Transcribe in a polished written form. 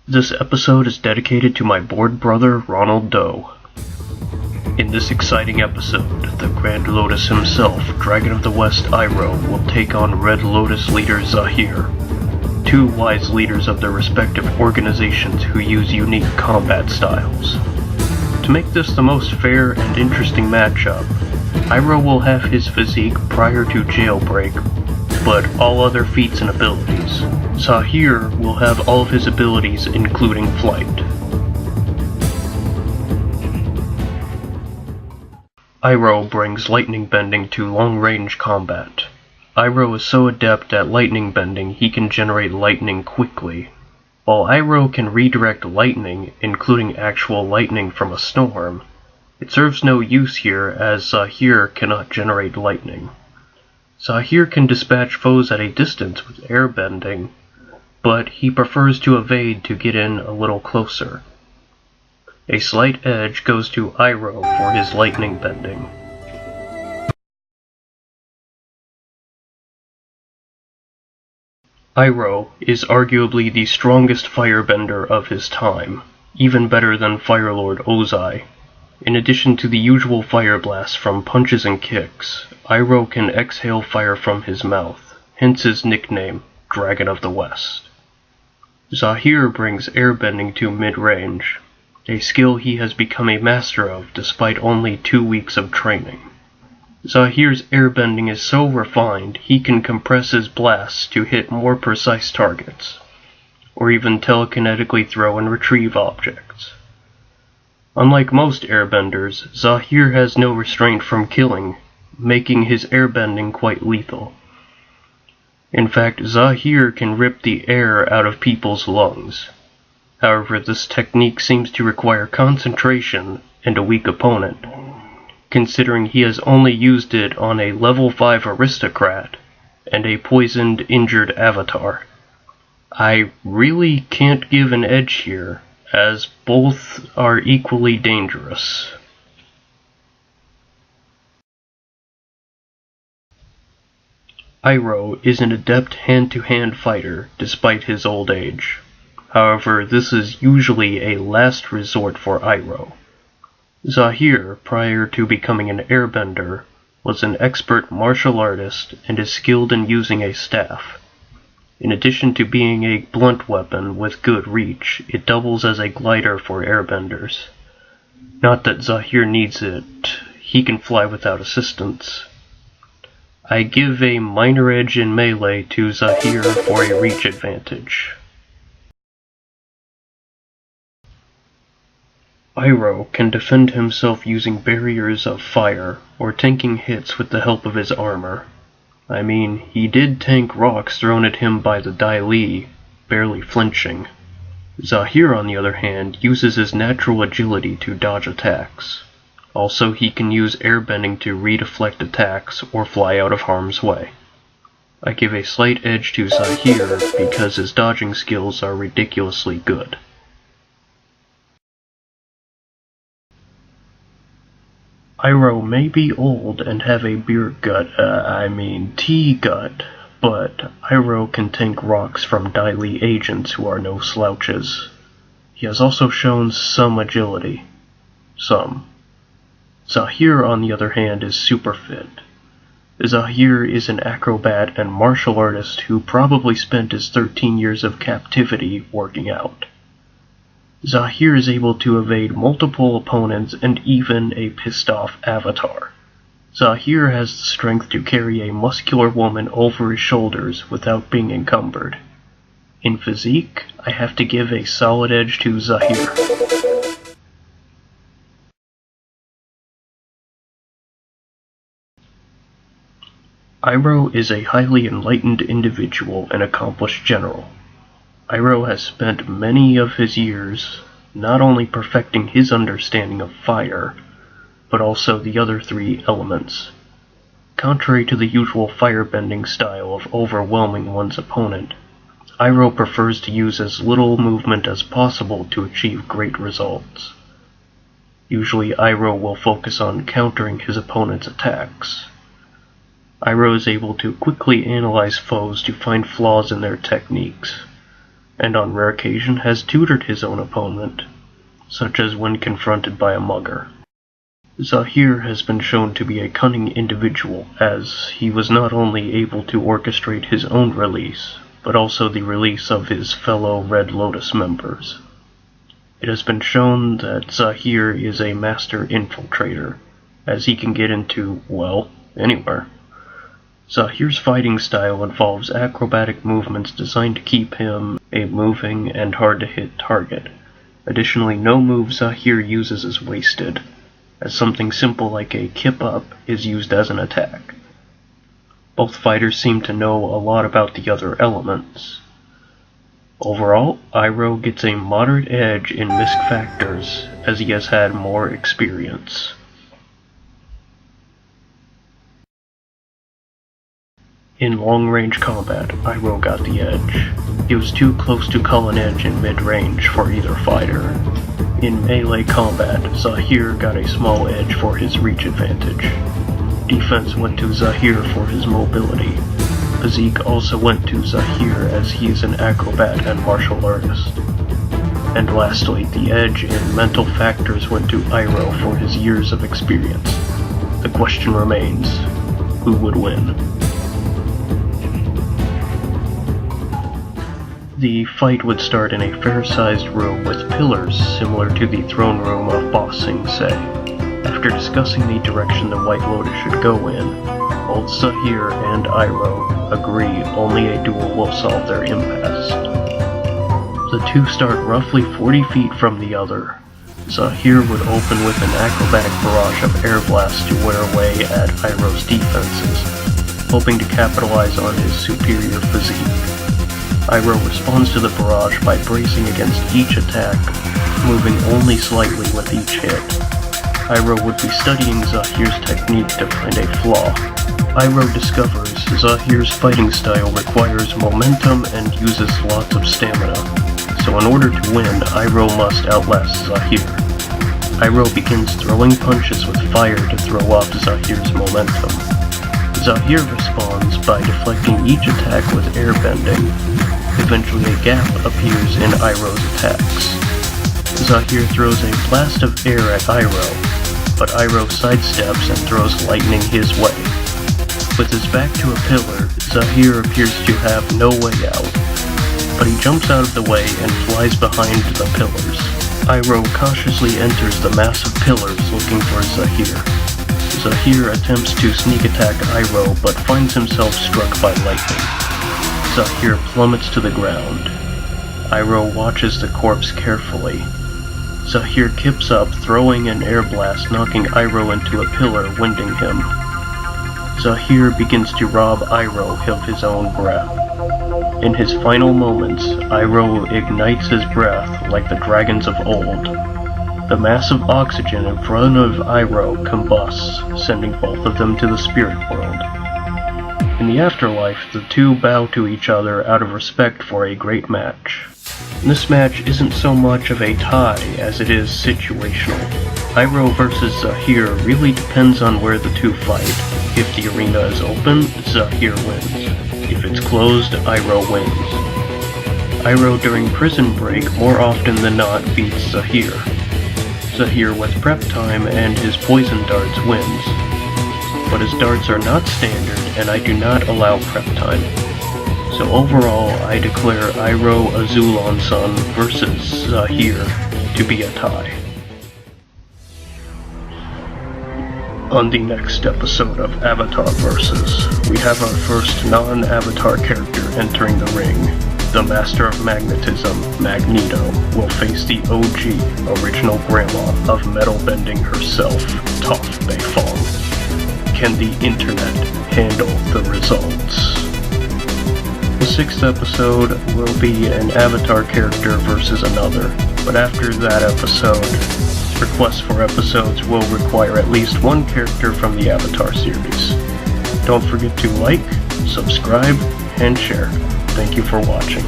This episode is dedicated to my bored brother, Ronald Doe. In this exciting episode, the Grand Lotus himself, Dragon of the West Iroh, will take on Red Lotus leader Zaheer, two wise leaders of their respective organizations who use unique combat styles. To make this the most fair and interesting matchup, Iroh will have his physique prior to jailbreak, but all other feats and abilities. Zaheer will have all of his abilities, including flight. Iroh brings lightning bending to long-range combat. Iroh is so adept at lightning bending he can generate lightning quickly. While Iroh can redirect lightning, including actual lightning from a storm, it serves no use here as Zaheer cannot generate lightning. Zaheer can dispatch foes at a distance with airbending, but he prefers to evade to get in a little closer. A slight edge goes to Iroh for his lightning bending. Iroh is arguably the strongest firebender of his time, even better than Firelord Ozai. In addition to the usual fire blasts from punches and kicks, Iroh can exhale fire from his mouth, hence his nickname, Dragon of the West. Zaheer brings airbending to mid-range, a skill he has become a master of despite only 2 weeks of training. Zaheer's airbending is so refined he can compress his blasts to hit more precise targets, or even telekinetically throw and retrieve objects. Unlike most airbenders, Zaheer has no restraint from killing, making his airbending quite lethal. In fact, Zaheer can rip the air out of people's lungs. However, this technique seems to require concentration and a weak opponent, considering he has only used it on a level 5 aristocrat and a poisoned, injured avatar. I really can't give an edge here, as both are equally dangerous. Iroh is an adept hand-to-hand fighter despite his old age. However, this is usually a last resort for Iroh. Zaheer, prior to becoming an airbender, was an expert martial artist and is skilled in using a staff. In addition to being a blunt weapon with good reach, it doubles as a glider for airbenders. Not that Zaheer needs it, he can fly without assistance. I give a minor edge in melee to Zaheer for a reach advantage. Iroh can defend himself using barriers of fire or tanking hits with the help of his armor. I mean, he did tank rocks thrown at him by the Dai Li, barely flinching. Zaheer, on the other hand, uses his natural agility to dodge attacks. Also, he can use airbending to redeflect attacks or fly out of harm's way. I give a slight edge to Zaheer because his dodging skills are ridiculously good. Iroh may be old and have a tea gut, but Iroh can tank rocks from Dai Li agents who are no slouches. He has also shown some agility. Some. Zaheer, on the other hand, is super fit. Zaheer is an acrobat and martial artist who probably spent his 13 years of captivity working out. Zaheer is able to evade multiple opponents and even a pissed-off avatar. Zaheer has the strength to carry a muscular woman over his shoulders without being encumbered. In physique, I have to give a solid edge to Zaheer. Iroh is a highly enlightened individual and accomplished general. Iroh has spent many of his years not only perfecting his understanding of fire, but also the other 3 elements. Contrary to the usual firebending style of overwhelming one's opponent, Iroh prefers to use as little movement as possible to achieve great results. Usually Iroh will focus on countering his opponent's attacks. Iroh is able to quickly analyze foes to find flaws in their techniques, and on rare occasion has tutored his own opponent, such as when confronted by a mugger. Zaheer has been shown to be a cunning individual, as he was not only able to orchestrate his own release, but also the release of his fellow Red Lotus members. It has been shown that Zaheer is a master infiltrator, as he can get into, well, anywhere. Zaheer's fighting style involves acrobatic movements designed to keep him a moving and hard-to-hit target. Additionally, no move Zaheer uses is wasted, as something simple like a kip up is used as an attack. Both fighters seem to know a lot about the other elements. Overall, Iroh gets a moderate edge in misc factors as he has had more experience. In long-range combat, Iroh got the edge. He was too close to call an edge in mid-range for either fighter. In melee combat, Zaheer got a small edge for his reach advantage. Defense went to Zaheer for his mobility. Physique also went to Zaheer as he is an acrobat and martial artist. And lastly, the edge in mental factors went to Iroh for his years of experience. The question remains, who would win? The fight would start in a fair-sized room with pillars similar to the throne room of Ba Sing Se. After discussing the direction the White Lotus should go in, both Zaheer and Iroh agree only a duel will solve their impasse. The two start roughly 40 feet from the other. Zaheer would open with an acrobatic barrage of air blasts to wear away at Iroh's defenses, hoping to capitalize on his superior physique. Iroh responds to the barrage by bracing against each attack, moving only slightly with each hit. Iroh would be studying Zaheer's technique to find a flaw. Iroh discovers Zaheer's fighting style requires momentum and uses lots of stamina, so in order to win, Iroh must outlast Zaheer. Iroh begins throwing punches with fire to throw off Zaheer's momentum. Zaheer responds by deflecting each attack with airbending. Eventually a gap appears in Iroh's attacks. Zaheer throws a blast of air at Iroh, but Iroh sidesteps and throws lightning his way. With his back to a pillar, Zaheer appears to have no way out, but he jumps out of the way and flies behind the pillars. Iroh cautiously enters the massive pillars looking for Zaheer. Zaheer attempts to sneak attack Iroh but finds himself struck by lightning. Zaheer plummets to the ground. Iroh watches the corpse carefully. Zaheer kips up, throwing an air blast, knocking Iroh into a pillar, winding him. Zaheer begins to rob Iroh of his own breath. In his final moments, Iroh ignites his breath like the dragons of old. The mass of oxygen in front of Iroh combusts, sending both of them to the spirit world. In the afterlife, the two bow to each other out of respect for a great match. This match isn't so much of a tie as it is situational. Iroh versus Zaheer really depends on where the two fight. If the arena is open, Zaheer wins. If it's closed, Iroh wins. Iroh during prison break more often than not beats Zaheer. Zaheer with prep time and his poison darts wins. But his darts are not standard and I do not allow prep time. So overall, I declare Iroh Azulonson versus Zaheer to be a tie. On the next episode of Avatar Versus, we have our first non-Avatar character entering the ring. The Master of Magnetism, Magneto, will face the OG, original grandma of metal bending herself, Toph Beifong. Can the internet handle the results? The sixth episode will be an Avatar character versus another, but after that episode, requests for episodes will require at least one character from the Avatar series. Don't forget to like, subscribe, and share. Thank you for watching.